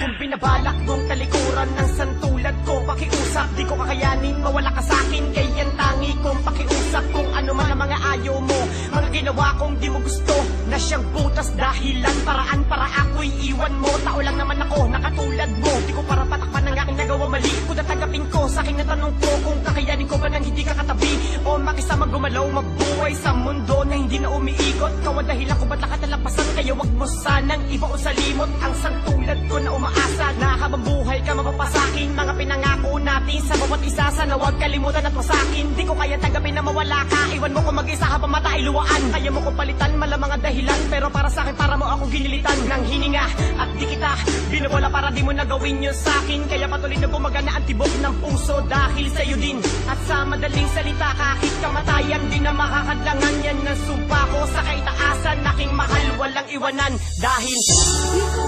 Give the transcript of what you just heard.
Kung binabalak mong talikuran ng santulad ko, pakiusap, di ko kakayanin, mawala ka sa'kin. Kaya't tangi kong pakiusap kung ano man ang mga ayaw mo. Mga ginawa kong di mo gusto, na siyang butas dahilan, paraan para ako'y iwan mo. Tao lang naman ako, nakatulad mo. Di ko para patakpan ang aking nagawa mali. Kung natanggapin ko sa aking natanong ko, kung kakayanin ko ba nang hindi ka katabi, o makisama gumalaw, mabuhay sa mundo na hindi na umiikot. Kawa dahilan ko ba't nakatalampasan, kaya wag mo sanang iba o salimot ang santulad ko na umaasa na habang buhay ka mapapasakin. Mga pinangako natin sa bawat isa, sana wag kalimutan at wasakin. Di ko kaya tanggapin na mawala ka, iwan mo ko mag-isa habang mata ay luwaan. Kaya mo ko palitan malamang ang dahilan, pero para sa akin, para mo ako ginilitan ng hininga. At di kita binawala para di mo nagawin yun sa'kin. Kaya patuloy na gumagana ang tibok ng puso dahil sa'yo din. At sa madaling salita, kahit kamatayan di na makakadlangan. Yan ang sumpa ko sa kaitaasan, aking mahal, walang iwanan. Dahil di ko